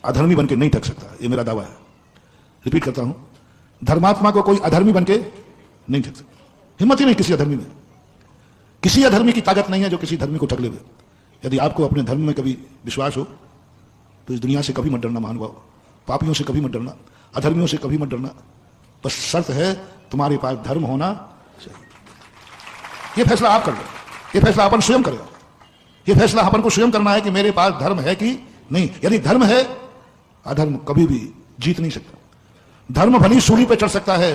अधर्मी बनके नहीं थक सकता, ये मेरा दावा है। रिपीट करता हूं, धर्मात्मा को कोई अधर्मी बनके नहीं थक सकता। हिम्मत ही नहीं किसी अधर्मी में, किसी अधर्मी की ताकत नहीं है जो किसी धर्मी को ठग ले। यदि आपको अपने धर्म में कभी विश्वास हो तो इस दुनिया से कभी मत डरना महानुभाव, पापियों से कभी मत डरना, अधर्मियों से कभी मत डरना। बस शर्त है तुम्हारे पास धर्म होना चाहिए। यह फैसला आप कर लो, यह फैसला अपन स्वयं करेगा। यह फैसला अपन को स्वयं करना है कि मेरे पास धर्म है कि नहीं। यदि धर्म है, अधर्म कभी भी जीत नहीं सकता। धर्म भली सूली पे चढ़ सकता है,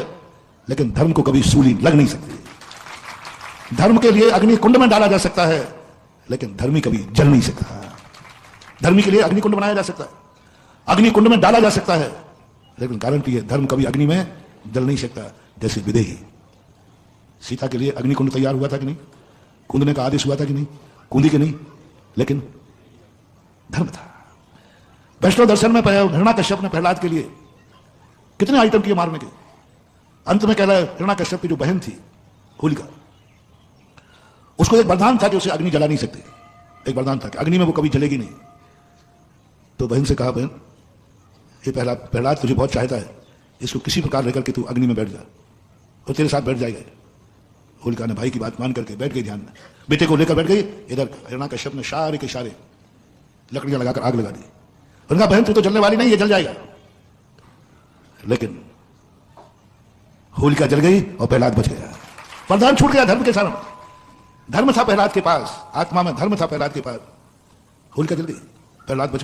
लेकिन धर्म को कभी सूली लग नहीं सकती। धर्म के लिए अग्नि कुंड में डाला जा सकता है, लेकिन धर्मी कभी जल नहीं सकता। धर्मी के लिए अग्नि कुंड बनाया जा सकता है, अग्नि कुंड में डाला जा सकता है, लेकिन गारंटी है धर्म कभी अग्नि में जल नहीं सकता। जैसे विदेही सीता के लिए अग्नि कुंड तैयार हुआ था कि नहीं, कूदने का आदेश हुआ था कि नहीं, कूदी कि नहीं, लेकिन धर्म था। वैष्णव दर्शन में हिरण्याकश्यप ने प्रहलाद के लिए कितने आइटम किए मारने के। अंत में कह रहा है हिरण्याकश्यप की जो बहन थी होलिका, उसको एक वरदान था कि उसे अग्नि जला नहीं सकते। एक वरदान था कि अग्नि में वो कभी जलेगी नहीं। तो बहन से कहा, बहन ये प्रहलाद तुझे बहुत चाहता है, इसको किसी प्रकार लेकर के तू अग्नि में बैठ जा और तेरे साथ बैठ जाएगा। होलिका ने भाई की बात मान करके बैठ गई, ध्यान में बेटे को लेकर बैठ गई। इधर हिरण्याकश्यप ने सारे के सारे लकड़ियां लगाकर आग लगा दी। उनका बहन तू तो जलने वाली नहीं, ये जल जाएगा। लेकिन होलिका जल गई और प्रहलाद बच गया। वरदान छूट गया धर्म के सामने। धर्म था प्रहलाद के पास, आत्मा में धर्म था प्रहलाद के पास। होलिका जल गई, प्रहलाद बच